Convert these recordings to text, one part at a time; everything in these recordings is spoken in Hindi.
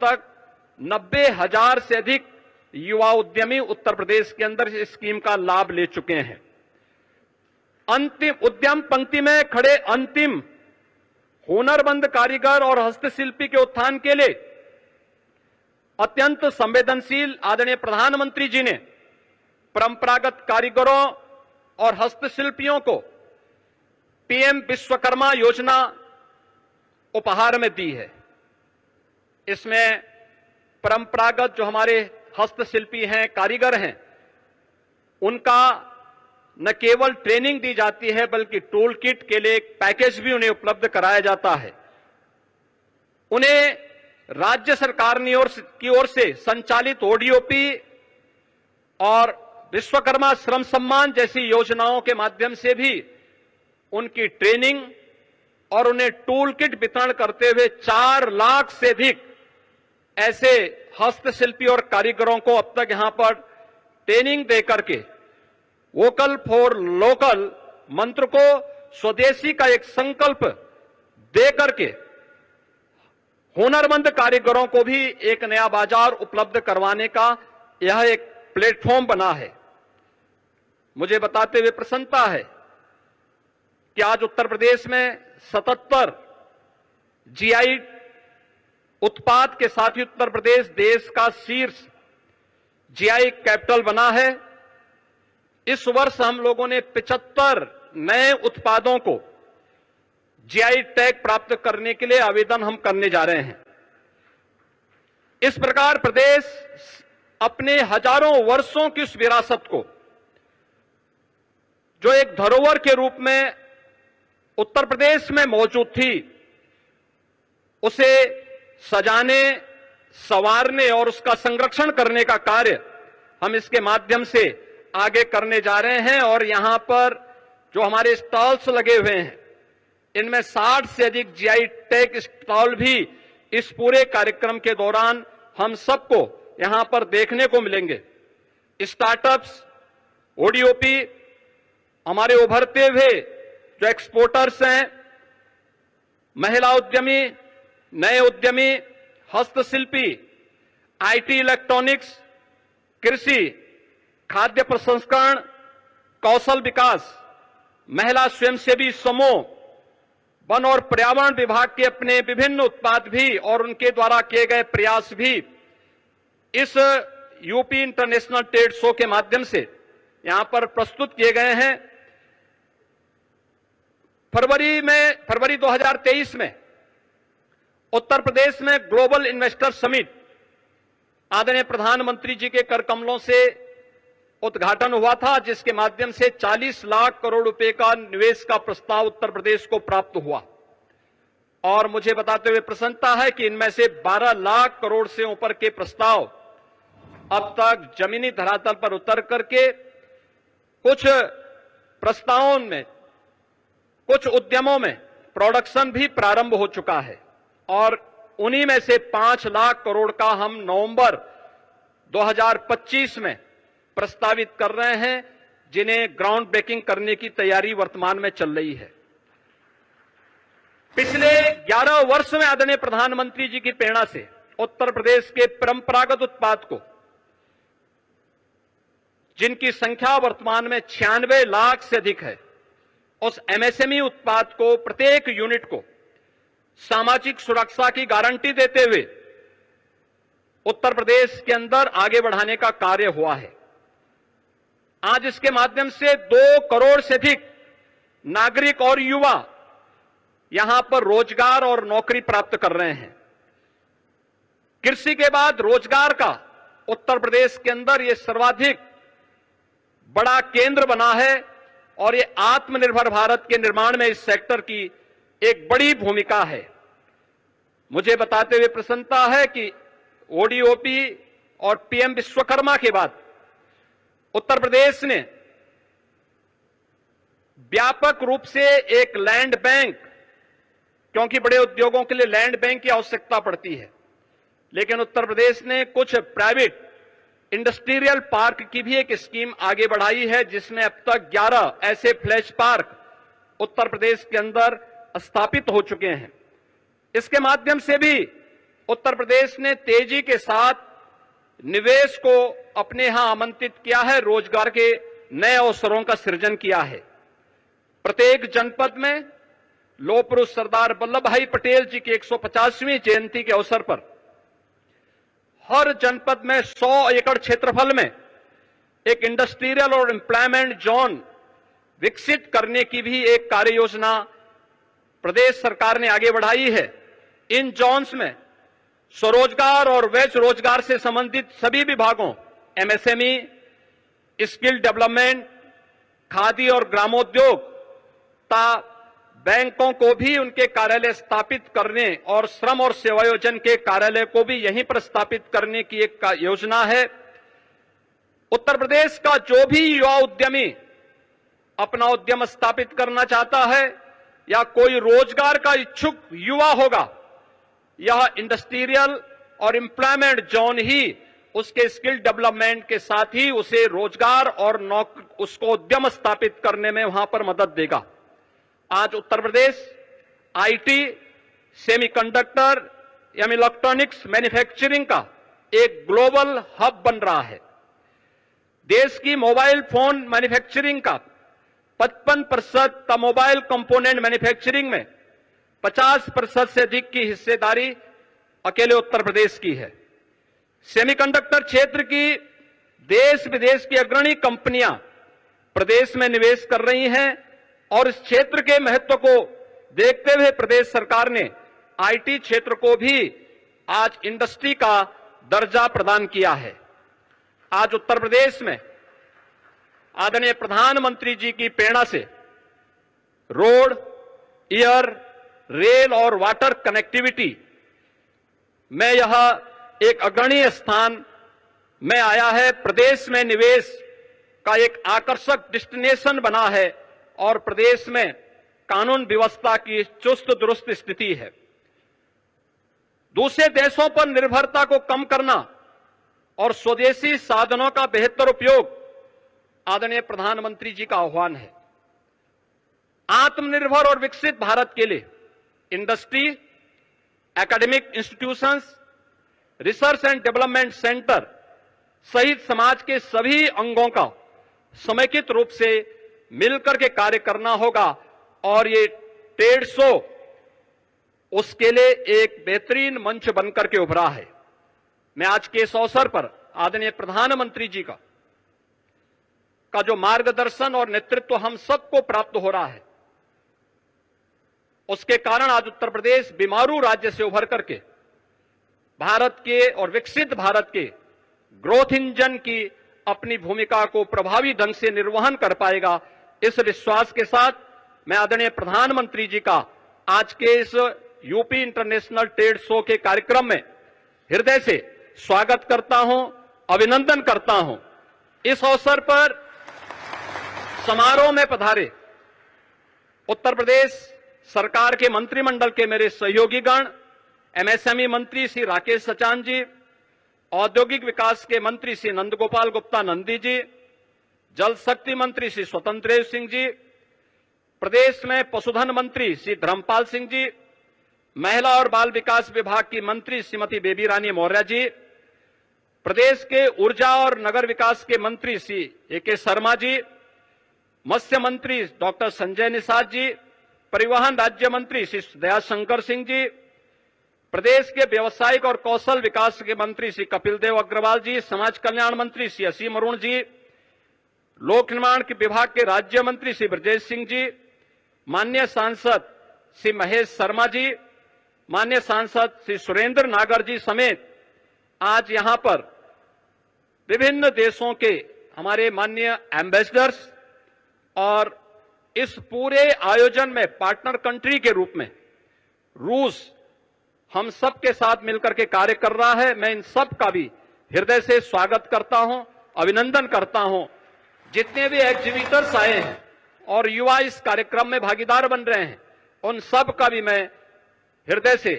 तक 90,000 से अधिक युवा उद्यमी उत्तर प्रदेश के अंदर इस स्कीम का लाभ ले चुके हैं। अंतिम उद्यम पंक्ति में खड़े अंतिम हुनरमंद कारीगर और हस्तशिल्पी के उत्थान के लिए अत्यंत संवेदनशील आदरणीय प्रधानमंत्री जी ने परंपरागत कारीगरों और हस्तशिल्पियों को पीएम विश्वकर्मा योजना उपहार में दी है। इसमें परंपरागत जो हमारे हस्तशिल्पी हैं, कारीगर हैं, उनका न केवल ट्रेनिंग दी जाती है बल्कि टूल किट के लिए एक पैकेज भी उन्हें उपलब्ध कराया जाता है। उन्हें राज्य सरकार की ओर से संचालित ओडीओपी और विश्वकर्मा श्रम सम्मान जैसी योजनाओं के माध्यम से भी उनकी ट्रेनिंग और उन्हें टूल किट वितरण करते हुए 4 लाख से अधिक ऐसे हस्तशिल्पी और कारीगरों को अब तक यहां पर ट्रेनिंग देकर के वोकल फॉर लोकल मंत्र को, स्वदेशी का एक संकल्प देकर के हुनरमंद कारीगरों को भी एक नया बाजार उपलब्ध करवाने का यह एक प्लेटफॉर्म बना है। मुझे बताते हुए प्रसन्नता है कि आज उत्तर प्रदेश में 77 जीआई उत्पाद के साथ ही उत्तर प्रदेश देश का शीर्ष जीआई कैपिटल बना है। इस वर्ष हम लोगों ने 75 नए उत्पादों को जीआई टैग प्राप्त करने के लिए आवेदन हम करने जा रहे हैं। इस प्रकार प्रदेश अपने हजारों वर्षों की उस विरासत को, जो एक धरोहर के रूप में उत्तर प्रदेश में मौजूद थी, उसे सजाने, संवारने और उसका संरक्षण करने का कार्य हम इसके माध्यम से आगे करने जा रहे हैं। और यहां पर जो हमारे स्टॉल्स लगे हुए हैं, इनमें 60 से अधिक जीआई टैग स्टॉल भी इस पूरे कार्यक्रम के दौरान हम सबको यहां पर देखने को मिलेंगे। स्टार्टअप्स, ओडीओपी, हमारे उभरते हुए जो एक्सपोर्टर्स हैं, महिला उद्यमी, नए उद्यमी, हस्तशिल्पी, आईटी, इलेक्ट्रॉनिक्स, कृषि, खाद्य प्रसंस्करण, कौशल विकास, महिला स्वयंसेवी समूह, वन और पर्यावरण विभाग के अपने विभिन्न उत्पाद भी और उनके द्वारा किए गए प्रयास भी इस यूपी इंटरनेशनल ट्रेड शो के माध्यम से यहां पर प्रस्तुत किए गए हैं। फरवरी 2023 में उत्तर प्रदेश में ग्लोबल इन्वेस्टर समिट आदरणीय प्रधानमंत्री जी के कर कमलों से उद्घाटन हुआ था, जिसके माध्यम से 40 लाख करोड़ रुपए का निवेश का प्रस्ताव उत्तर प्रदेश को प्राप्त हुआ। और मुझे बताते हुए प्रसन्नता है कि इनमें से 12 लाख करोड़ से ऊपर के प्रस्ताव अब तक जमीनी धरातल पर उतर करके कुछ प्रस्तावों में, कुछ उद्यमों में प्रोडक्शन भी प्रारंभ हो चुका है। और उन्हीं में से 5 लाख करोड़ का हम नवंबर 2025 में प्रस्तावित कर रहे हैं, जिन्हें ग्राउंड ब्रेकिंग करने की तैयारी वर्तमान में चल रही है। पिछले 11 वर्ष में आदरणीय प्रधानमंत्री जी की प्रेरणा से उत्तर प्रदेश के परंपरागत उत्पाद को, जिनकी संख्या वर्तमान में 96 लाख से अधिक है, उस एमएसएमई उत्पाद को, प्रत्येक यूनिट को सामाजिक सुरक्षा की गारंटी देते हुए उत्तर प्रदेश के अंदर आगे बढ़ाने का कार्य हुआ है। आज इसके माध्यम से 2 करोड़ से अधिक नागरिक और युवा यहां पर रोजगार और नौकरी प्राप्त कर रहे हैं। कृषि के बाद रोजगार का उत्तर प्रदेश के अंदर यह सर्वाधिक बड़ा केंद्र बना है और ये आत्मनिर्भर भारत के निर्माण में इस सेक्टर की एक बड़ी भूमिका है। मुझे बताते हुए प्रसन्नता है कि ओडीओपी और पीएम विश्वकर्मा के बाद उत्तर प्रदेश ने व्यापक रूप से एक लैंड बैंक, क्योंकि बड़े उद्योगों के लिए लैंड बैंक की आवश्यकता पड़ती है, लेकिन उत्तर प्रदेश ने कुछ प्राइवेट इंडस्ट्रियल पार्क की भी एक स्कीम आगे बढ़ाई है, जिसमें अब तक 11 ऐसे फ्लैश पार्क उत्तर प्रदेश के अंदर स्थापित हो चुके हैं। इसके माध्यम से भी उत्तर प्रदेश ने तेजी के साथ निवेश को अपने यहां आमंत्रित किया है, रोजगार के नए अवसरों का सृजन किया है। प्रत्येक जनपद में लौह पुरुष सरदार वल्लभ भाई पटेल जी की 150वीं जयंती के अवसर पर हर जनपद में 100 एकड़ क्षेत्रफल में एक इंडस्ट्रियल और एम्प्लॉयमेंट जोन विकसित करने की भी एक कार्य योजना प्रदेश सरकार ने आगे बढ़ाई है। इन जोन्स में स्वरोजगार और वैश्य रोजगार से संबंधित सभी विभागों, एमएसएमई, स्किल डेवलपमेंट, खादी और ग्रामोद्योग तथा बैंकों को भी उनके कार्यालय स्थापित करने और श्रम और सेवायोजन के कार्यालय को भी यहीं पर स्थापित करने की एक योजना है। उत्तर प्रदेश का जो भी युवा उद्यमी अपना उद्यम स्थापित करना चाहता है या कोई रोजगार का इच्छुक युवा होगा, यह इंडस्ट्रियल और एम्प्लॉयमेंट जोन ही उसके स्किल डेवलपमेंट के साथ ही उसे रोजगार और उसको उद्यम स्थापित करने में वहां पर मदद देगा। आज उत्तर प्रदेश आईटी, सेमीकंडक्टर या इलेक्ट्रॉनिक्स मैन्युफैक्चरिंग का एक ग्लोबल हब बन रहा है। देश की मोबाइल फोन मैन्युफैक्चरिंग का 55% मोबाइल कंपोनेंट मैन्युफैक्चरिंग में 50% से अधिक की हिस्सेदारी अकेले उत्तर प्रदेश की है। सेमीकंडक्टर क्षेत्र की देश विदेश की अग्रणी कंपनियां प्रदेश में निवेश कर रही हैं और इस क्षेत्र के महत्व को देखते हुए प्रदेश सरकार ने आईटी क्षेत्र को भी आज इंडस्ट्री का दर्जा प्रदान किया है। आज उत्तर प्रदेश में आदरणीय प्रधानमंत्री जी की प्रेरणा से रोड, एयर, रेल और वाटर कनेक्टिविटी में यह एक अग्रणी स्थान में आया है। प्रदेश में निवेश का एक आकर्षक डेस्टिनेशन बना है और प्रदेश में कानून व्यवस्था की चुस्त दुरुस्त स्थिति है। दूसरे देशों पर निर्भरता को कम करना और स्वदेशी साधनों का बेहतर उपयोग आदरणीय प्रधानमंत्री जी का आह्वान है। आत्मनिर्भर और विकसित भारत के लिए industry, academic institutions, research and development centre सहित समाज के सभी अंगों का समेकित रूप से मिलकर के कार्य करना होगा और ये ट्रेड शो उसके लिए एक बेहतरीन मंच बनकर के उभरा है। मैं आज के इस अवसर पर आदरणीय प्रधानमंत्री जी का जो मार्गदर्शन और नेतृत्व हम सबको प्राप्त हो रहा है, उसके कारण आज उत्तर प्रदेश बीमारू राज्य से उभर करके भारत के और विकसित भारत के ग्रोथ इंजन की अपनी भूमिका को प्रभावी ढंग से निर्वहन कर पाएगा। इस विश्वास के साथ मैं आदरणीय प्रधानमंत्री जी का आज के इस यूपी इंटरनेशनल ट्रेड शो के कार्यक्रम में हृदय से स्वागत करता हूं, अभिनंदन करता हूं। इस अवसर पर समारोह में पधारे उत्तर प्रदेश सरकार के मंत्रिमंडल के मेरे सहयोगीगण, एमएसएमई मंत्री श्री राकेश सचान जी, औद्योगिक विकास के मंत्री श्री नंदगोपाल गुप्ता नंदी जी, जल शक्ति मंत्री श्री स्वतंत्र देव सिंह जी, प्रदेश में पशुधन मंत्री श्री धर्मपाल सिंह जी, महिला और बाल विकास विभाग की मंत्री श्रीमती बेबी रानी मौर्य जी, प्रदेश के ऊर्जा और नगर विकास के मंत्री श्री ए.के. शर्मा जी, मत्स्य मंत्री डॉक्टर संजय निषाद जी, परिवहन राज्य मंत्री श्री दयाशंकर सिंह जी, प्रदेश के व्यवसायिक और कौशल विकास के मंत्री श्री कपिल देव अग्रवाल जी, समाज कल्याण मंत्री श्री असीम अरुण जी, लोक निर्माण के विभाग के राज्य मंत्री श्री ब्रजेश सिंह जी, माननीय सांसद श्री महेश शर्मा जी, माननीय सांसद श्री सुरेंद्र नागर जी समेत आज यहां पर विभिन्न देशों के हमारे माननीय एम्बेसडर्स और इस पूरे आयोजन में पार्टनर कंट्री के रूप में रूस हम सब के साथ मिलकर के कार्य कर रहा है। मैं इन सब का भी हृदय से स्वागत करता हूं, अभिनंदन करता हूं। जितने भी एग्जीबिटर्स आए हैं और युवा इस कार्यक्रम में भागीदार बन रहे हैं, उन सब का भी मैं हृदय से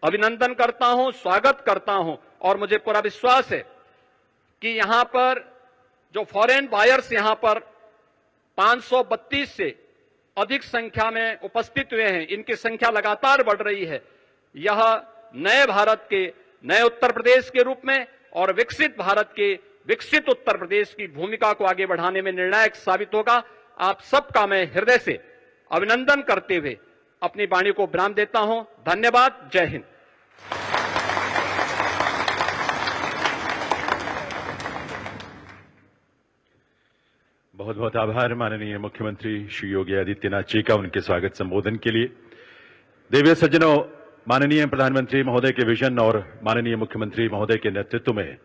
अभिनंदन करता हूं, स्वागत करता हूं और मुझे पूरा विश्वास है कि यहां पर जो फॉरेन बायर्स यहां पर 532 से अधिक संख्या में उपस्थित हुए हैं, इनकी संख्या लगातार बढ़ रही है। यह नए भारत के, नए उत्तर प्रदेश के रूप में और विकसित भारत के विकसित उत्तर प्रदेश की भूमिका को आगे बढ़ाने में निर्णायक साबित होगा। आप सबका मैं हृदय से अभिनंदन करते हुए अपनी वाणी को विराम देता हूं। धन्यवाद। जय हिंद। बहुत बहुत आभार माननीय मुख्यमंत्री श्री योगी आदित्यनाथ जी का उनके स्वागत संबोधन के लिए। देवीय सज्जनों, माननीय प्रधानमंत्री महोदय के विजन और माननीय मुख्यमंत्री महोदय के नेतृत्व में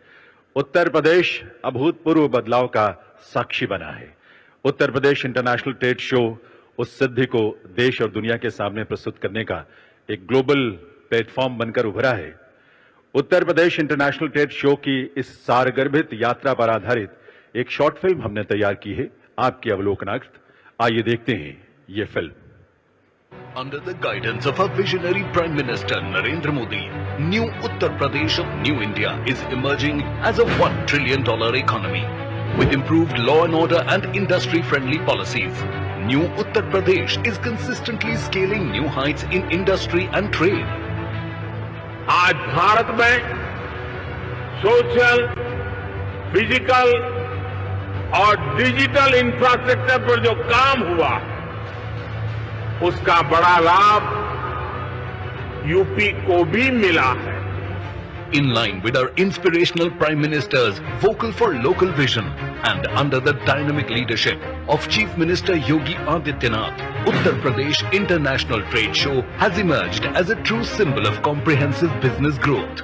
उत्तर प्रदेश अभूतपूर्व बदलाव का साक्षी बना है। Uttar Pradesh international trade show उस सिद्धि को देश और दुनिया के सामने प्रस्तुत करने का एक ग्लोबल प्लेटफॉर्म बनकर उभरा है। Uttar Pradesh international trade show की इस सारगर्भित यात्रा पर आधारित एक शॉर्ट फिल्म हमने तैयार की है आपके अवलोकनार्थ। आइए देखते हैं ये film. Under the guidance of our visionary Prime Minister Narendra Modi, new Uttar Pradesh of New India is emerging as a $1 trillion economy. With improved law and order and industry-friendly policies, new Uttar Pradesh is consistently scaling new heights in industry and trade. आज भारत में सोशल, फिजिकल और डिजिटल इंफ्रास्ट्रक्चर पर जो काम हुआ, उसका बड़ा लाभ यूपी को भी मिला है। In line with our inspirational Prime Minister's vocal for local vision and under the dynamic leadership of Chief Minister Yogi Adityanath, Uttar Pradesh International Trade Show has emerged as a true symbol of comprehensive business growth.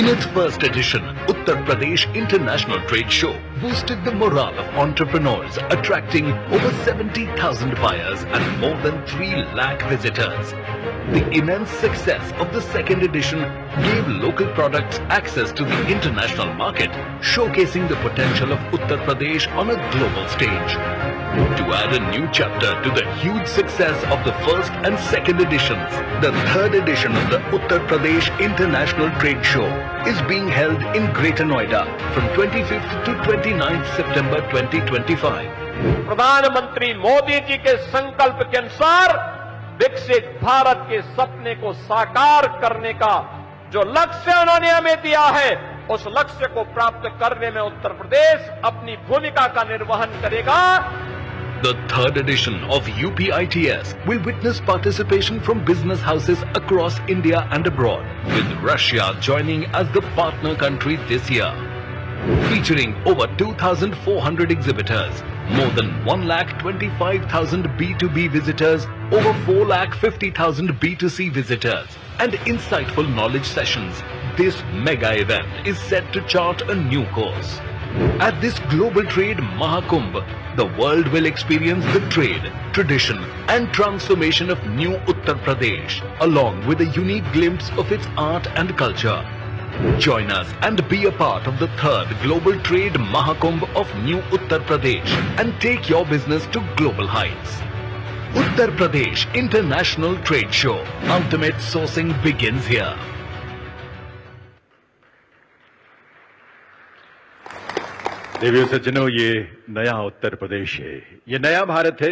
In its first edition, Uttar Pradesh International Trade Show boosted the morale of entrepreneurs, attracting over 70,000 buyers and more than 3 lakh visitors. The immense success of the second edition gave local products access to the international market, showcasing the potential of Uttar Pradesh on a global stage. To add a new chapter to the huge success of the first and second editions, the third edition of the Uttar Pradesh International Trade Show is being held in Greater Noida from 25th to 29th September 2025. प्रधानमंत्री मोदी जी के संकल्प के अनुसार विकसित भारत के सपने को साकार करने का जो लक्ष्य उन्होंने हमें दिया है, उस लक्ष्य को प्राप्त करने में उत्तर प्रदेश अपनी भूमिका का निर्वहन करेगा। The third edition of UPITS will witness participation from business houses across India and abroad, with Russia joining as the partner country this year. Featuring over 2,400 exhibitors, more than 1,25,000 B2B visitors, over 4,50,000 B2C visitors, and insightful knowledge sessions, this mega event is set to chart a new course. At this Global Trade Mahakumbh, the world will experience the trade, tradition and transformation of new Uttar Pradesh, along with a unique glimpse of its art and culture. Join us and be a part of the third Global Trade Mahakumbh of New Uttar Pradesh and take your business to global heights. Uttar Pradesh International Trade Show. Ultimate sourcing begins here. देवियों सज्जनों, ये नया उत्तर प्रदेश है, ये नया भारत है,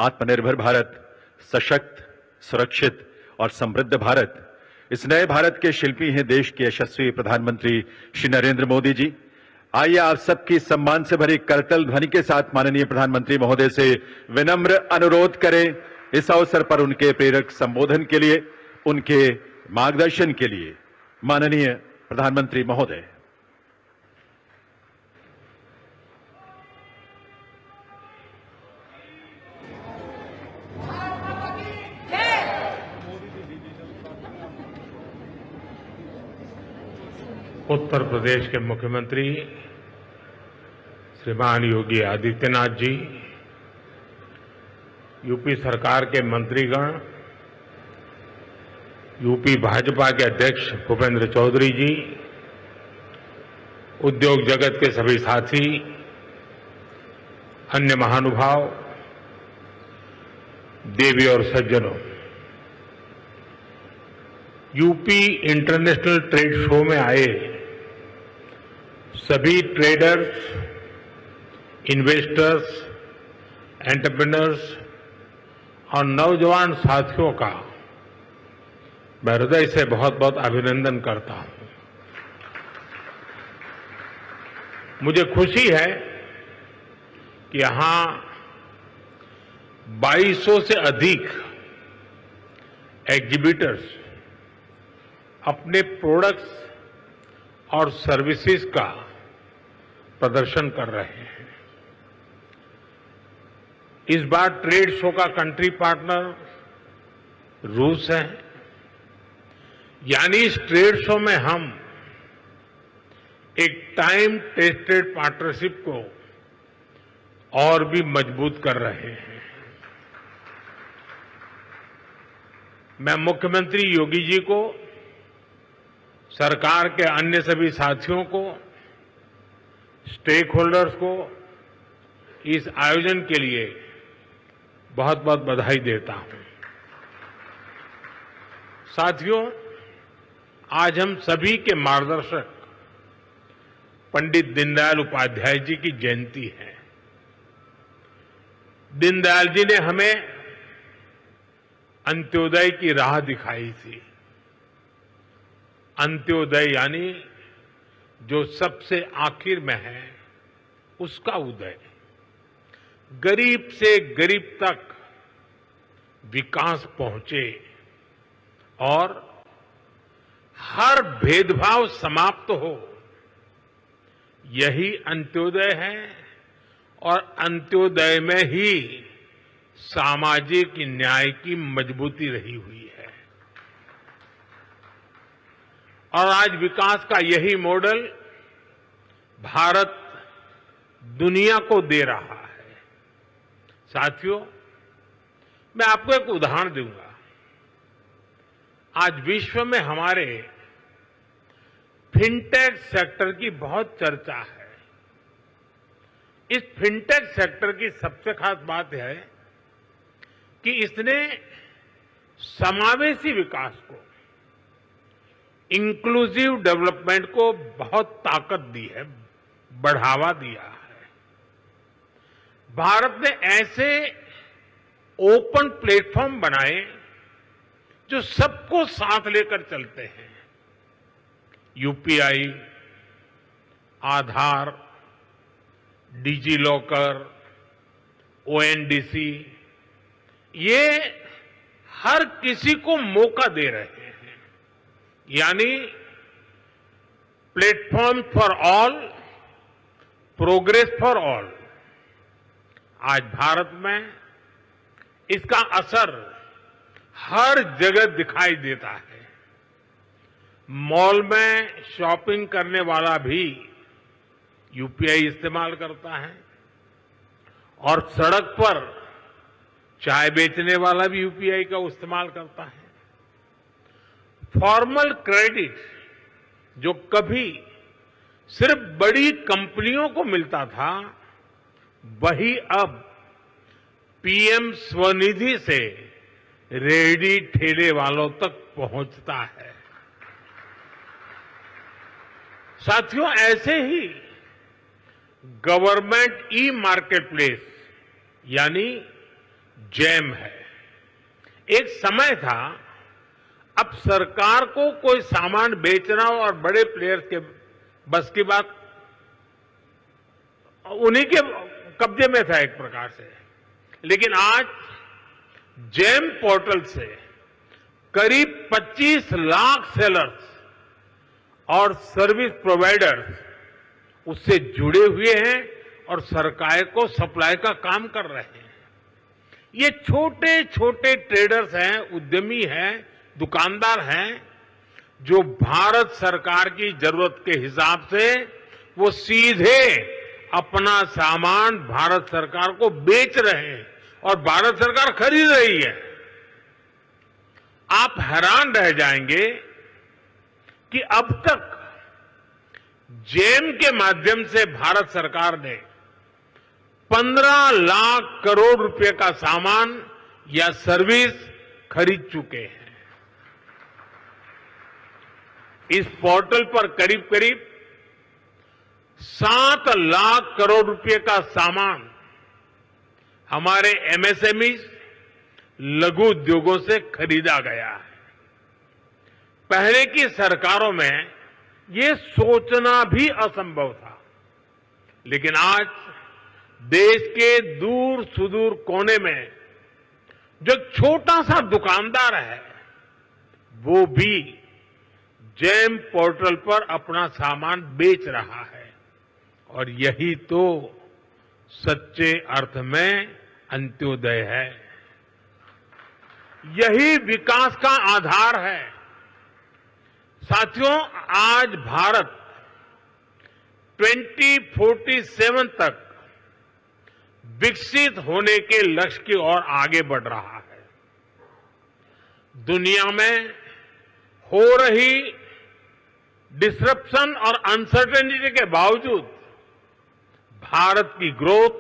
आत्मनिर्भर भारत, सशक्त, सुरक्षित और समृद्ध भारत। इस नए भारत के शिल्पी हैं देश के यशस्वी प्रधानमंत्री श्री नरेंद्र मोदी जी। आइए आप सबकी सम्मान से भरी करतल ध्वनि के साथ माननीय प्रधानमंत्री महोदय से विनम्र अनुरोध करें इस अवसर पर उनके प्रेरक संबोधन के लिए, उनके मार्गदर्शन के लिए। माननीय प्रधानमंत्री महोदय। उत्तर प्रदेश के मुख्यमंत्री श्रीमान योगी आदित्यनाथ जी, यूपी सरकार के मंत्रीगण, यूपी भाजपा के अध्यक्ष भूपेंद्र चौधरी जी, उद्योग जगत के सभी साथी, अन्य महानुभाव, देवी और सज्जनों, यूपी इंटरनेशनल ट्रेड शो में आए सभी ट्रेडर्स, इन्वेस्टर्स, एंटरप्रेन्योर्स और नौजवान साथियों का मैं हृदय से बहुत बहुत अभिनंदन करता हूं। मुझे खुशी है कि यहां 2200 से अधिक एग्जीबिटर्स अपने प्रोडक्ट्स और सर्विसेज का प्रदर्शन कर रहे हैं। इस बार ट्रेड शो का कंट्री पार्टनर रूस है, यानी इस ट्रेड शो में हम एक टाइम टेस्टेड पार्टनरशिप को और भी मजबूत कर रहे हैं। मैं मुख्यमंत्री योगी जी को, सरकार के अन्य सभी साथियों को, स्टेक होल्डर्स को इस आयोजन के लिए बहुत बहुत बधाई देता हूं। साथियों, आज हम सभी के मार्गदर्शक पंडित दीनदयाल उपाध्याय जी की जयंती है। दीनदयाल जी ने हमें अंत्योदय की राह दिखाई थी। अंत्योदय यानी जो सबसे आखिर में है उसका उदय, गरीब से गरीब तक विकास पहुंचे और हर भेदभाव समाप्त हो, यही अंत्योदय है। और अंत्योदय में ही सामाजिक न्याय की मजबूती रही हुई है। और आज विकास का यही मॉडल भारत दुनिया को दे रहा है। साथियों, मैं आपको एक उदाहरण दूंगा। आज विश्व में हमारे फिनटेक सेक्टर की बहुत चर्चा है। इस फिनटेक सेक्टर की सबसे खास बात है कि इसने समावेशी विकास को, इंक्लूसिव डेवलपमेंट को बहुत ताकत दी है, बढ़ावा दिया है। भारत ने ऐसे ओपन प्लेटफॉर्म बनाए जो सबको साथ लेकर चलते हैं। यूपीआई, आधार, डिजी लॉकर, ओएनडीसी, ये हर किसी को मौका दे रहे हैं। यानी platform for all, progress for all. आज भारत में इसका असर हर जगह दिखाई देता है। मॉल में शॉपिंग करने वाला भी यूपीआई इस्तेमाल करता है और सड़क पर चाय बेचने वाला भी यूपीआई का इस्तेमाल करता है। फॉर्मल क्रेडिट जो कभी सिर्फ बड़ी कंपनियों को मिलता था, वही अब पीएम स्वनिधि से रेहड़ी ठेले वालों तक पहुंचता है। साथियों, ऐसे ही गवर्नमेंट ई मार्केटप्लेस यानी जैम है। एक समय था, अब सरकार को कोई सामान बेचना हो और बड़े प्लेयर्स के बस की बात, उन्हीं के कब्जे में था एक प्रकार से। लेकिन आज जैम पोर्टल से करीब 25 लाख सेलर्स और सर्विस प्रोवाइडर्स उससे जुड़े हुए हैं और सरकार को सप्लाई का काम कर रहे हैं। ये छोटे छोटे ट्रेडर्स हैं, उद्यमी हैं, दुकानदार हैं, जो भारत सरकार की जरूरत के हिसाब से वो सीधे अपना सामान भारत सरकार को बेच रहे हैं और भारत सरकार खरीद रही है। आप हैरान रह जाएंगे कि अब तक जेम के माध्यम से भारत सरकार ने 15 लाख करोड़ रुपए का सामान या सर्विस खरीद चुके हैं। इस पोर्टल पर करीब करीब 7 लाख करोड़ रुपए का सामान हमारे एमएसएमई लघु उद्योगों से खरीदा गया है। पहले की सरकारों में ये सोचना भी असंभव था। लेकिन आज देश के दूर सुदूर कोने में जो छोटा सा दुकानदार है, वो भी जेम पोर्टल पर अपना सामान बेच रहा है। और यही तो सच्चे अर्थ में अंत्योदय है, यही विकास का आधार है। साथियों, आज भारत 2047 तक विकसित होने के लक्ष्य की ओर आगे बढ़ रहा है। दुनिया में हो रही डिसरप्शन और अनसर्टेनिटी के बावजूद भारत की ग्रोथ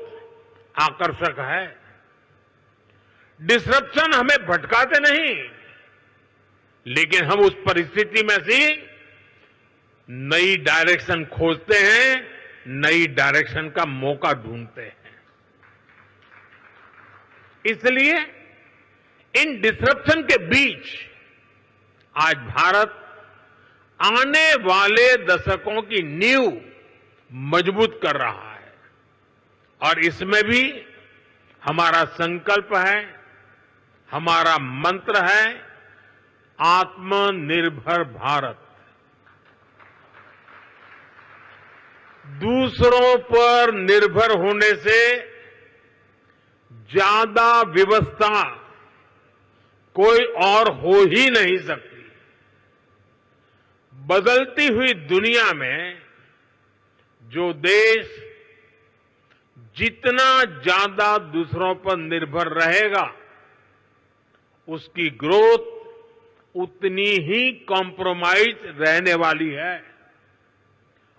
आकर्षक है। डिसरप्शन हमें भटकाते नहीं, लेकिन हम उस परिस्थिति में से नई डायरेक्शन खोजते हैं, नई डायरेक्शन का मौका ढूंढते हैं। इसलिए इन डिसरप्शन के बीच आज भारत आने वाले दशकों की नींव मजबूत कर रहा है। और इसमें भी हमारा संकल्प है, हमारा मंत्र है, आत्मनिर्भर भारत। दूसरों पर निर्भर होने से ज्यादा व्यवस्था कोई और हो ही नहीं सकती। बदलती हुई दुनिया में जो देश जितना ज्यादा दूसरों पर निर्भर रहेगा, उसकी ग्रोथ उतनी ही कॉम्प्रोमाइज रहने वाली है।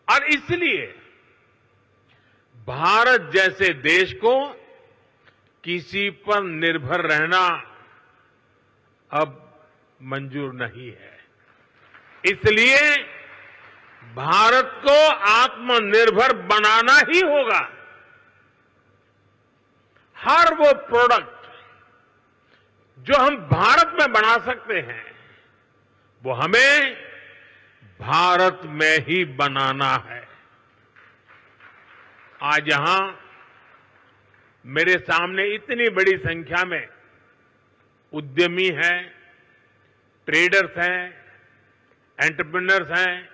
और इसलिए भारत जैसे देश को किसी पर निर्भर रहना अब मंजूर नहीं है। इसलिए भारत को आत्मनिर्भर बनाना ही होगा। हर वो प्रोडक्ट जो हम भारत में बना सकते हैं, वो हमें भारत में ही बनाना है। आज यहां मेरे सामने इतनी बड़ी संख्या में उद्यमी हैं, ट्रेडर्स हैं, एंटरप्रेन्योर्स हैं।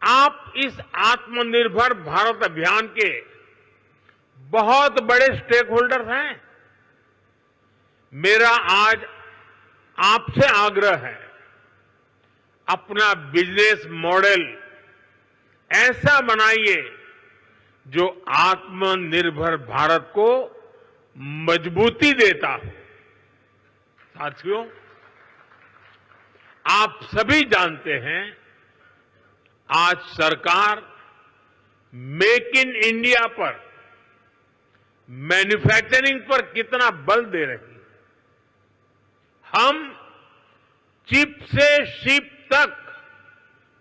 आप इस आत्मनिर्भर भारत अभियान के बहुत बड़े स्टेक होल्डर्स हैं। मेरा आज आपसे आग्रह है, अपना बिजनेस मॉडल ऐसा बनाइए जो आत्मनिर्भर भारत को मजबूती देता हो। साथियों, आप सभी जानते हैं, आज सरकार मेक इन इंडिया पर, मैन्युफैक्चरिंग पर कितना बल दे रही है। हम चिप से शिप तक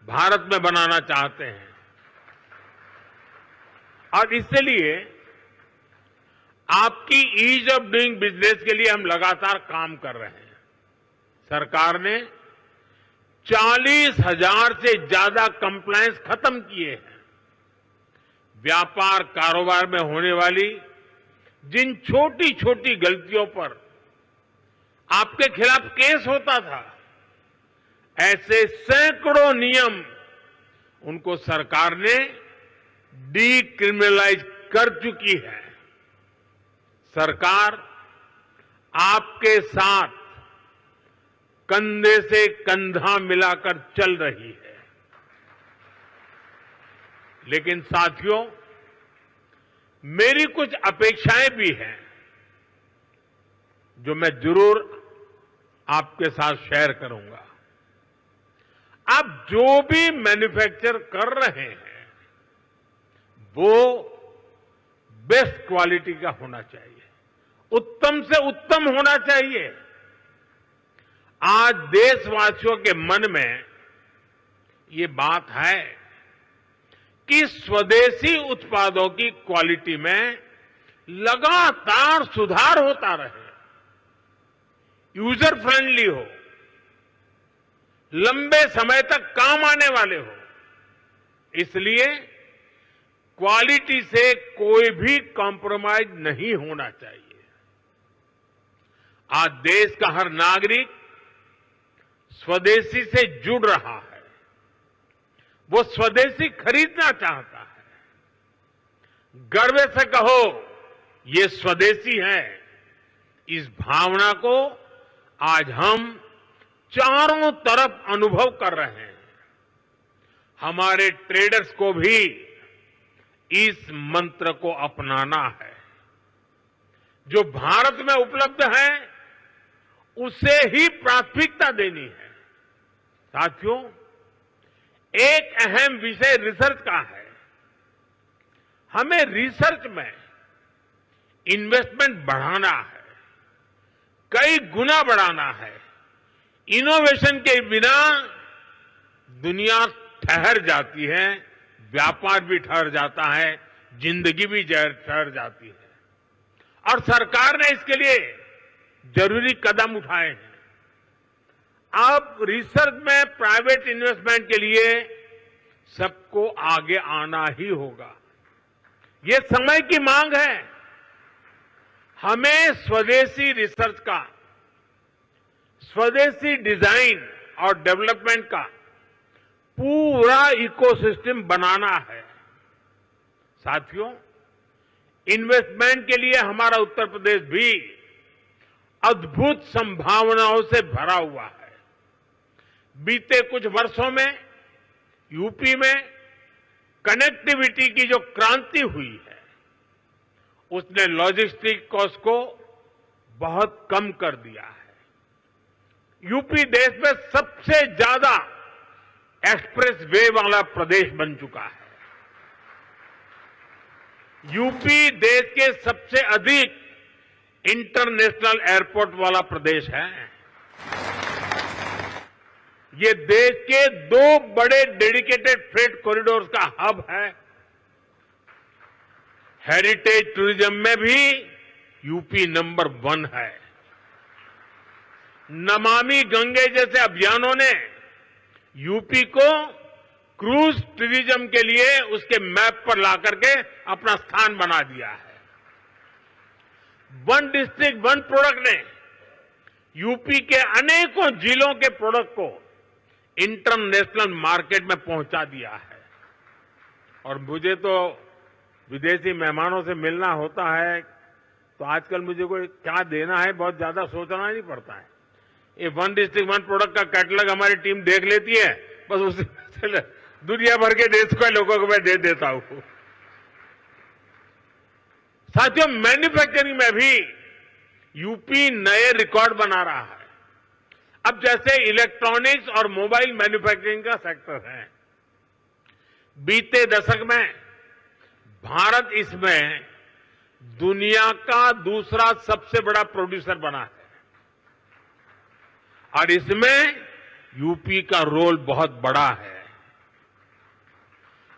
भारत में बनाना चाहते हैं। और इसलिए आपकी ईज ऑफ डूइंग बिजनेस के लिए हम लगातार काम कर रहे हैं। सरकार ने 40,000 से ज्यादा कंप्लायंस खत्म किए हैं। व्यापार कारोबार में होने वाली जिन छोटी छोटी गलतियों पर आपके खिलाफ केस होता था, ऐसे सैकड़ों नियम उनको सरकार ने डीक्रिमिनलाइज कर चुकी है। सरकार आपके साथ कंधे से कंधा मिलाकर चल रही है। लेकिन साथियों, मेरी कुछ अपेक्षाएं भी हैं जो मैं जरूर आपके साथ शेयर करूंगा। आप जो भी मैन्युफैक्चर कर रहे हैं, वो बेस्ट क्वालिटी का होना चाहिए, उत्तम से उत्तम होना चाहिए। आज देशवासियों के मन में ये बात है कि स्वदेशी उत्पादों की क्वालिटी में लगातार सुधार होता रहे, यूजर फ्रेंडली हो। लंबे समय तक काम आने वाले हो। इसलिए क्वालिटी से कोई भी कॉम्प्रोमाइज नहीं होना चाहिए। आज देश का हर नागरिक स्वदेशी से जुड़ रहा है, वो स्वदेशी खरीदना चाहता है। गर्व से कहो ये स्वदेशी है। इस भावना को आज हम चारों तरफ अनुभव कर रहे हैं। हमारे ट्रेडर्स को भी इस मंत्र को अपनाना है। जो भारत में उपलब्ध है उसे ही प्राथमिकता देनी है। साथियों, एक अहम विषय रिसर्च का है। हमें रिसर्च में इन्वेस्टमेंट बढ़ाना है, कई गुना बढ़ाना है। इनोवेशन के बिना दुनिया ठहर जाती है, व्यापार भी ठहर जाता है, जिंदगी भी ठहर जाती है। और सरकार ने इसके लिए जरूरी कदम उठाए हैं। अब रिसर्च में प्राइवेट इन्वेस्टमेंट के लिए सबको आगे आना ही होगा। ये समय की मांग है। हमें स्वदेशी रिसर्च का, स्वदेशी डिजाइन और डेवलपमेंट का पूरा इकोसिस्टम बनाना है। साथियों, इन्वेस्टमेंट के लिए हमारा उत्तर प्रदेश भी अद्भुत संभावनाओं से भरा हुआ है। बीते कुछ वर्षों में यूपी में कनेक्टिविटी की जो क्रांति हुई है, उसने लॉजिस्टिक कॉस्ट को बहुत कम कर दिया है। यूपी देश में सबसे ज्यादा एक्सप्रेस वे वाला प्रदेश बन चुका है। यूपी देश के सबसे अधिक इंटरनेशनल एयरपोर्ट वाला प्रदेश है। ये देश के 2 बड़े डेडिकेटेड फ्रेट कॉरिडोर्स का हब है। हेरिटेज टूरिज्म में भी यूपी नंबर 1 है। नमामि गंगे जैसे अभियानों ने यूपी को क्रूज टूरिज्म के लिए उसके मैप पर ला करके अपना स्थान बना दिया है। वन डिस्ट्रिक्ट वन प्रोडक्ट ने यूपी के अनेकों जिलों के प्रोडक्ट को इंटरनेशनल मार्केट में पहुंचा दिया है। और मुझे तो विदेशी मेहमानों से मिलना होता है तो आजकल मुझे कोई क्या देना है बहुत ज्यादा सोचना नहीं पड़ता है। ये वन डिस्ट्रिक्ट वन प्रोडक्ट का कैटलॉग हमारी टीम देख लेती है, बस उसी दुनिया भर के देश के लोगों को मैं दे देता हूं। साथियों, मैन्युफैक्चरिंग में भी यूपी नए रिकॉर्ड बना रहा है। अब जैसे इलेक्ट्रॉनिक्स और मोबाइल मैन्युफैक्चरिंग का सेक्टर है, बीते दशक में भारत इसमें दुनिया का दूसरा सबसे बड़ा प्रोड्यूसर बना है और इसमें यूपी का रोल बहुत बड़ा है।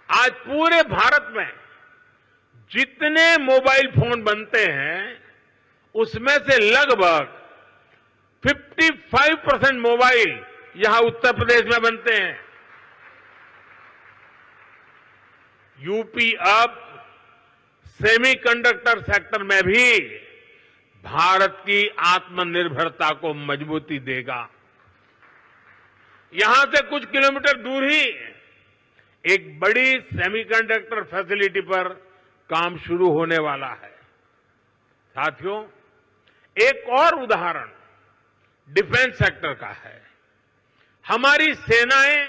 आज पूरे भारत में जितने मोबाइल फोन बनते हैं उसमें से लगभग 55% मोबाइल यहां उत्तर प्रदेश में बनते हैं। यूपी अब सेमीकंडक्टर सेक्टर में भी भारत की आत्मनिर्भरता को मजबूती देगा। यहां से कुछ किलोमीटर दूर ही एक बड़ी सेमीकंडक्टर फैसिलिटी पर काम शुरू होने वाला है। साथियों, एक और उदाहरण डिफेंस सेक्टर का है। हमारी सेनाएं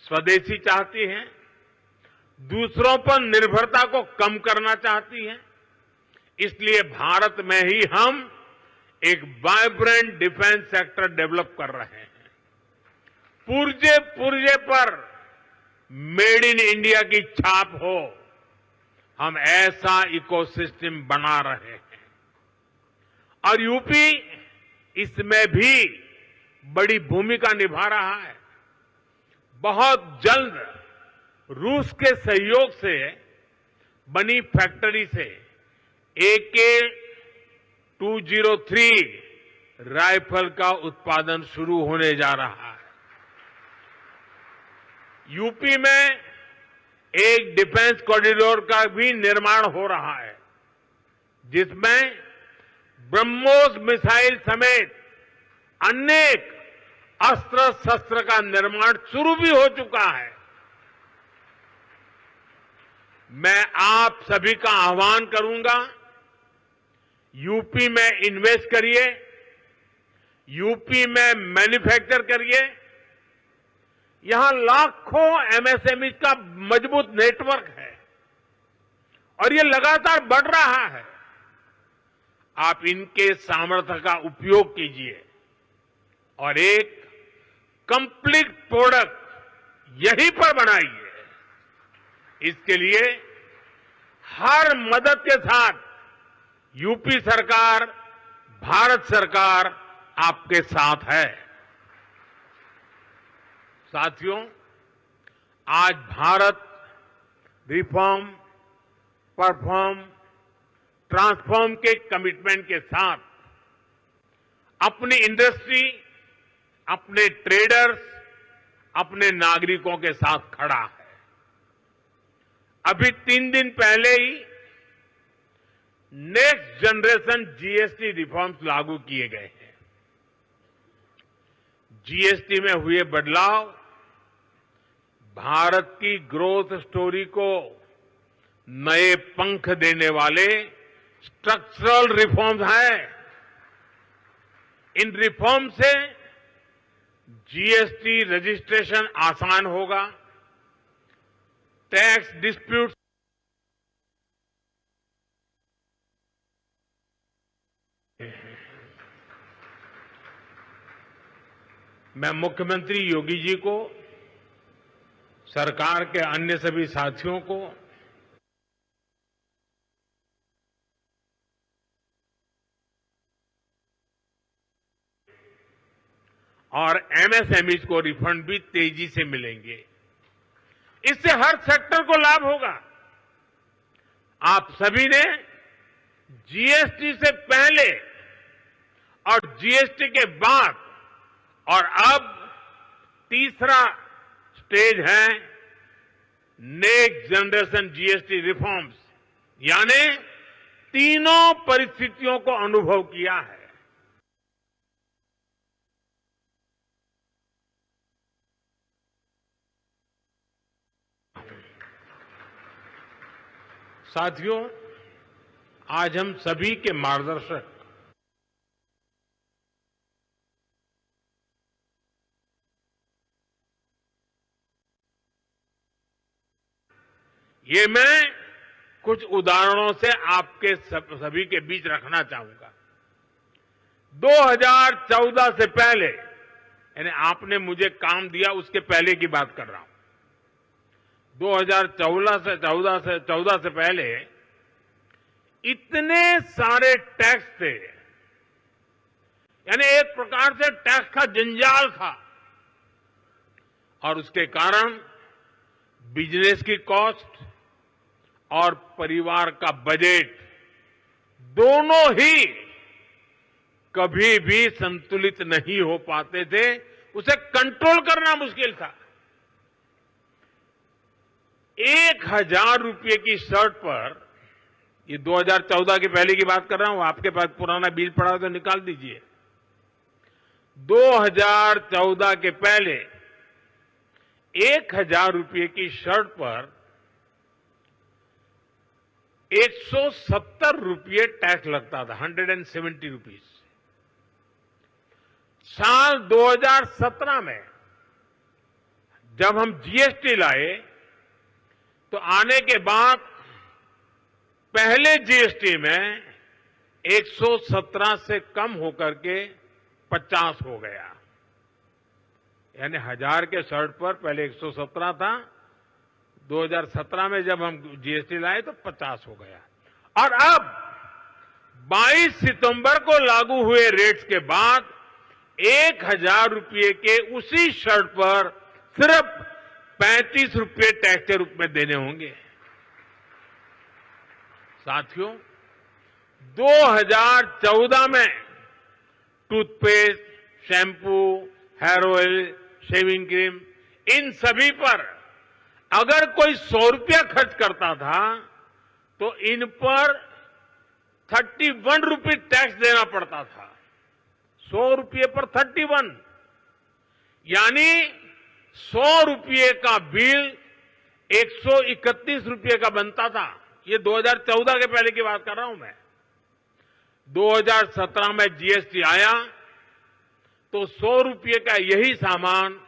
स्वदेशी चाहती हैं, दूसरों पर निर्भरता को कम करना चाहती हैं। इसलिए भारत में ही हम एक वाइब्रेंट डिफेंस सेक्टर डेवलप कर रहे हैं। पुर्जे पुर्जे पर मेड इन इंडिया की छाप हो, हम ऐसा इकोसिस्टम बना रहे हैं और यूपी इसमें भी बड़ी भूमिका निभा रहा है। बहुत जल्द रूस के सहयोग से बनी फैक्ट्री से AK-203 राइफल का उत्पादन शुरू होने जा रहा है। यूपी में एक डिफेंस कॉरिडोर का भी निर्माण हो रहा है, जिसमें ब्रह्मोस मिसाइल समेत अनेक अस्त्र शस्त्र का निर्माण शुरू भी हो चुका है। मैं आप सभी का आह्वान करूंगा, यूपी में इन्वेस्ट करिए, यूपी में मैन्युफैक्चर करिए। यहां लाखों एमएसएमई का मजबूत नेटवर्क है और ये लगातार बढ़ रहा है। आप इनके सामर्थ्य का उपयोग कीजिए और एक कंप्लीट प्रोडक्ट यहीं पर बनाइए। इसके लिए हर मदद के साथ यूपी सरकार, भारत सरकार आपके साथ है। साथियों, आज भारत रिफॉर्म, परफॉर्म, ट्रांसफॉर्म के कमिटमेंट के साथ अपनी इंडस्ट्री, अपने ट्रेडर्स, अपने नागरिकों के साथ खड़ा है। अभी 3 दिन पहले ही नेक्स्ट जनरेशन जीएसटी रिफॉर्म्स लागू किए गए हैं। जीएसटी में हुए बदलाव भारत की ग्रोथ स्टोरी को नए पंख देने वाले स्ट्रक्चरल रिफॉर्म्स हैं। इन रिफॉर्म से जीएसटी रजिस्ट्रेशन आसान होगा, टैक्स डिस्प्यूट मैं मुख्यमंत्री योगी जी को, सरकार के अन्य सभी साथियों को और एमएसएमईज को रिफंड भी तेजी से मिलेंगे। इससे हर सेक्टर को लाभ होगा। आप सभी ने जीएसटी से पहले और जीएसटी के बाद और अब तीसरा स्टेज है नेक्स्ट जनरेशन जीएसटी रिफॉर्म्स, यानी तीनों परिस्थितियों को अनुभव किया है। साथियों, आज हम सभी के मार्गदर्शक ये मैं कुछ उदाहरणों से आपके सभी के बीच रखना चाहूंगा। 2014 से पहले, यानी आपने मुझे काम दिया उसके पहले की बात कर रहा हूं। 2014 से पहले इतने सारे टैक्स थे, यानी एक प्रकार से टैक्स का जंजाल था और उसके कारण बिजनेस की कॉस्ट और परिवार का बजट दोनों ही कभी भी संतुलित नहीं हो पाते थे। उसे कंट्रोल करना मुश्किल था। 1000 रुपये की शर्ट पर, ये 2014 के पहले की बात कर रहा हूं, आपके पास पुराना बिल पड़ा हो तो निकाल दीजिए। 2014 के पहले 1000 रुपये की शर्ट पर 170 रुपये टैक्स लगता था, 170 रुपीज। साल 2017 में जब हम जीएसटी लाए तो आने के बाद पहले जीएसटी में 117 से कम होकर के 50 हो गया, यानी 1000 के शर्ट पर पहले 117 था, 2017 में जब हम जीएसटी लाए तो 50 हो गया। और अब 22 सितंबर को लागू हुए रेट्स के बाद 1000 रुपये के उसी शर्ट पर सिर्फ 35 रुपये टैक्स के रूप में देने होंगे। साथियों, 2014 में toothpaste, shampoo, hair oil, shaving cream, इन सभी पर अगर कोई 100 रुपया खर्च करता था तो इन पर 31 रुपये टैक्स देना पड़ता था। 100 रुपये पर 31, यानी 100 रुपये का बिल 131 रुपये का बनता था। ये 2014 के पहले की बात कर रहा हूं मैं। 2017 में जीएसटी आया तो 100 रुपये का यही सामान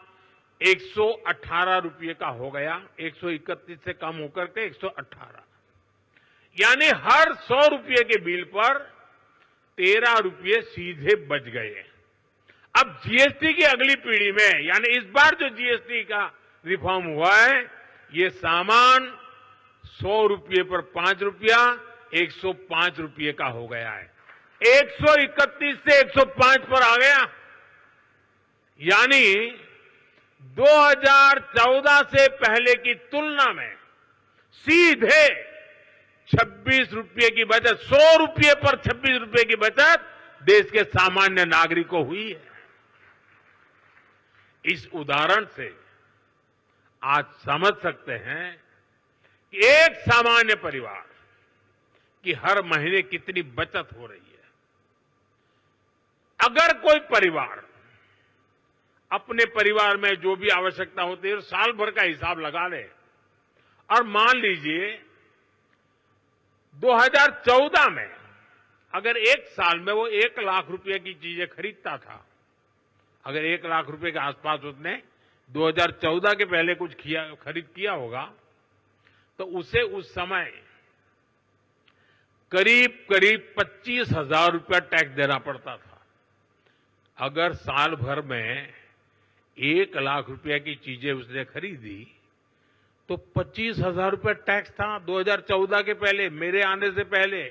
118 रुपये का हो गया। 131 से कम होकर के 118, यानी हर 100 रुपये के बिल पर 13 रुपये सीधे बच गए। अब जीएसटी की अगली पीढ़ी में, यानी इस बार जो जीएसटी का रिफॉर्म हुआ है, ये सामान 100 रुपये पर 5 रुपया 105 रुपये का हो गया है। 131 से 105 पर आ गया, यानी 2014 से पहले की तुलना में सीधे 26 रुपये की बचत, 100 रुपये पर 26 रुपये की बचत देश के सामान्य नागरिक को हुई है। इस उदाहरण से आज समझ सकते हैं कि एक सामान्य परिवार की हर महीने कितनी बचत हो रही है। अगर कोई परिवार अपने परिवार में जो भी आवश्यकता होती है साल भर का हिसाब लगा ले, और मान लीजिए 2014 में अगर एक साल में वो 1 लाख रुपए की चीजें खरीदता था, अगर 1 लाख रुपए के आसपास उसने 2014 के पहले कुछ खरीद किया होगा, तो उसे उस समय करीब 25,000 रुपया टैक्स देना पड़ता था। अगर साल भर में 1 लाख रुपया की चीजें उसने खरीदी तो 25,000 रुपया टैक्स था 2014 के पहले, मेरे आने से पहले।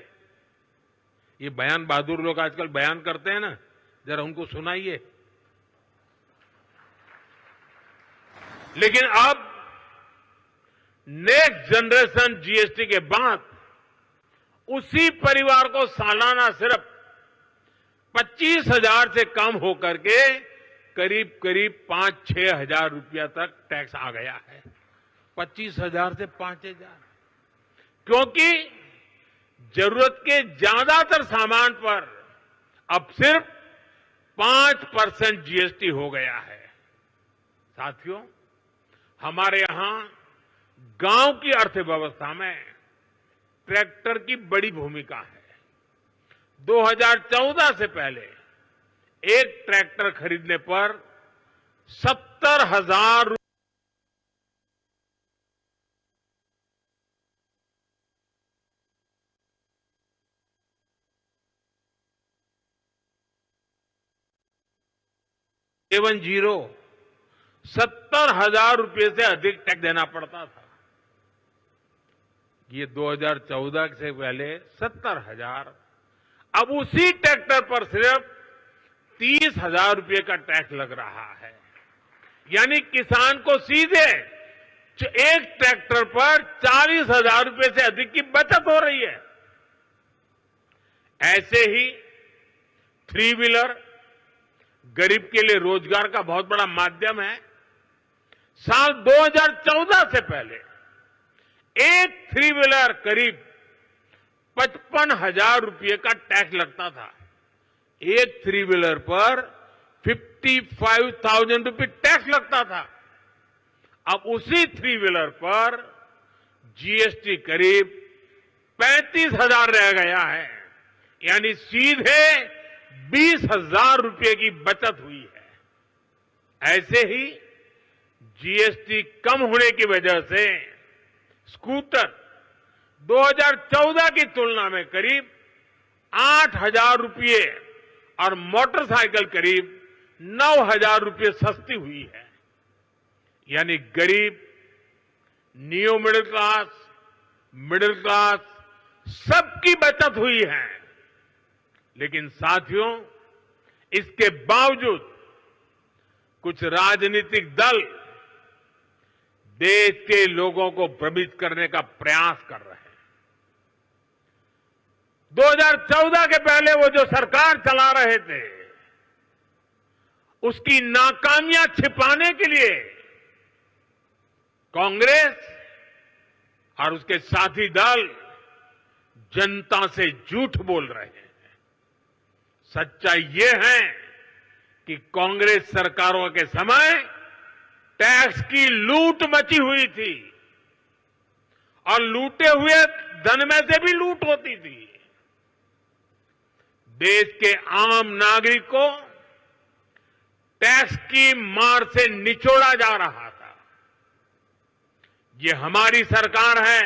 ये बयान बहादुर लोग आजकल बयान करते हैं ना, जरा उनको सुनाइए। लेकिन अब नेक्स्ट जनरेशन जीएसटी के बाद उसी परिवार को सालाना सिर्फ 25,000 से कम होकर के करीब 5-6 हजार रुपया तक टैक्स आ गया है। 25,000 से 5,000, क्योंकि जरूरत के ज्यादातर सामान पर अब सिर्फ 5% जीएसटी हो गया है। साथियों, हमारे यहां गांव की अर्थव्यवस्था में ट्रैक्टर की बड़ी भूमिका है। 2014 से पहले एक ट्रैक्टर खरीदने पर 70,000 70,000 रुपये से अधिक टैक्स देना पड़ता था। ये 2014 से पहले 70,000, अब उसी ट्रैक्टर पर सिर्फ 30,000 रुपये का टैक्स लग रहा है। यानी किसान को सीधे एक ट्रैक्टर पर 40,000 रुपये से अधिक की बचत हो रही है। ऐसे ही 3 व्हीलर गरीब के लिए रोजगार का बहुत बड़ा माध्यम है। साल 2014 से पहले एक 3 व्हीलर करीब 55,000 रुपये का टैक्स लगता था। एक 3 व्हीलर पर 55,000 रुपये टैक्स लगता था। अब उसी 3 व्हीलर पर जीएसटी करीब 35,000 रह गया है, यानी सीधे 20,000 रुपये की बचत हुई है। ऐसे ही जीएसटी कम होने की वजह से स्कूटर 2014 की तुलना में करीब 8,000 रुपये और मोटरसाइकिल करीब 9,000 रुपये सस्ती हुई है। यानी गरीब, नियो मिडिल क्लास सबकी बचत हुई है। लेकिन साथियों, इसके बावजूद कुछ राजनीतिक दल देश के लोगों को भ्रमित करने का प्रयास कर रहे हैं। 2014 के पहले वो जो सरकार चला रहे थे, उसकी नाकामियां छिपाने के लिए कांग्रेस और उसके साथी दल जनता से झूठ बोल रहे हैं। सच्चाई ये है कि कांग्रेस सरकारों के समय टैक्स की लूट मची हुई थी और लूटे हुए धन में से भी लूट होती थी। देश के आम नागरिक को टैक्स की मार से निचोड़ा जा रहा था। ये हमारी सरकार है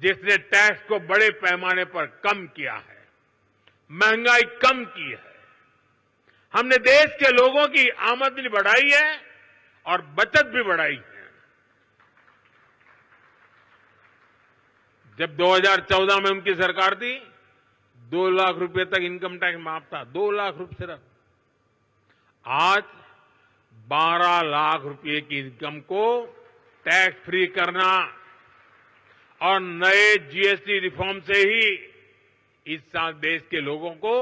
जिसने टैक्स को बड़े पैमाने पर कम किया है, महंगाई कम की है। हमने देश के लोगों की आमदनी बढ़ाई है और बचत भी बढ़ाई है। जब 2014 में उनकी सरकार थी, 2 लाख रुपए तक इनकम टैक्स माफ था, 2 लाख रुपए सिर्फ। आज 12 लाख रुपए की इनकम को टैक्स फ्री करना और नए जीएसटी रिफॉर्म से ही इस साल देश के लोगों को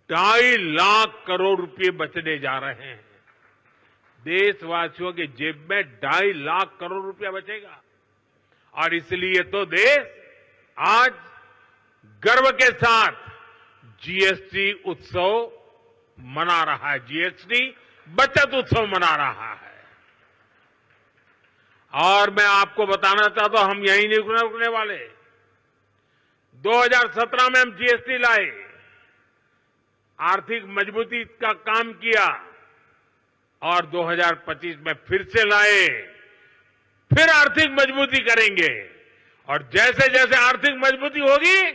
2.5 लाख करोड़ रुपए बचने जा रहे हैं। देशवासियों के जेब में 2.5 लाख करोड़ रुपया बचेगा और इसलिए तो देश आज गर्व के साथ जीएसटी उत्सव मना रहा है, जीएसटी बचत उत्सव मना रहा है। और मैं आपको बताना चाहता हूं, हम यहीं नहीं रुकने वाले। 2017 में हम जीएसटी लाए, आर्थिक मजबूती का काम किया और 2025 में फिर से लाए, फिर आर्थिक मजबूती करेंगे और जैसे जैसे आर्थिक मजबूती होगी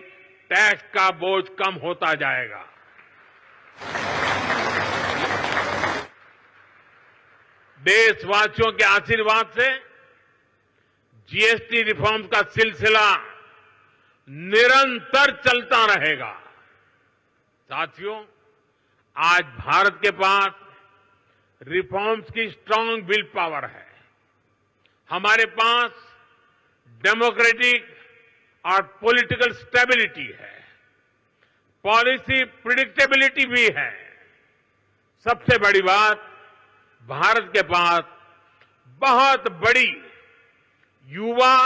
टैक्स का बोझ कम होता जाएगा। देशवासियों के आशीर्वाद से जीएसटी रिफॉर्म का सिलसिला निरंतर चलता रहेगा। साथियों, आज भारत के पास रिफॉर्म्स की स्ट्रांग विल पावर है। हमारे पास डेमोक्रेटिक और पॉलिटिकल स्टेबिलिटी है, पॉलिसी प्रिडिक्टेबिलिटी भी है। सबसे बड़ी बात, भारत के पास बहुत बड़ी युवा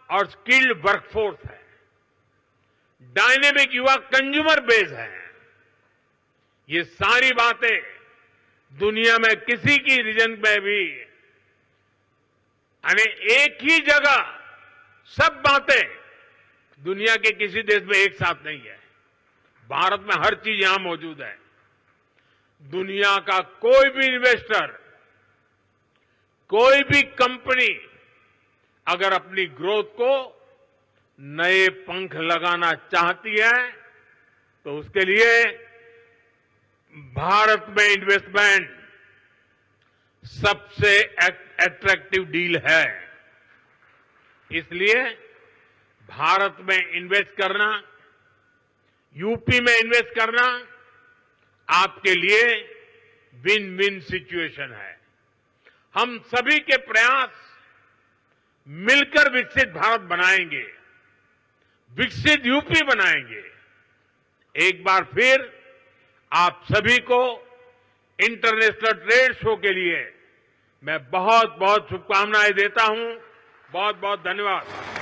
और स्किल्ड वर्कफोर्स है, डायनेमिक युवा कंज्यूमर बेस है। ये सारी बातें दुनिया में किसी की रीजन में भी, यानी एक ही जगह सब बातें दुनिया के किसी देश में एक साथ नहीं है। भारत में हर चीज यहां मौजूद है। दुनिया का कोई भी इन्वेस्टर, कोई भी कंपनी अगर अपनी ग्रोथ को नए पंख लगाना चाहती है तो उसके लिए भारत में इन्वेस्टमेंट सबसे अट्रैक्टिव डील है। इसलिए भारत में इन्वेस्ट करना, यूपी में इन्वेस्ट करना आपके लिए विन विन सिचुएशन है। हम सभी के प्रयास मिलकर विकसित भारत बनाएंगे, विकसित यूपी बनाएंगे। एक बार फिर आप सभी को इंटरनेशनल ट्रेड शो के लिए मैं बहुत बहुत शुभकामनाएं देता हूं। बहुत बहुत धन्यवाद।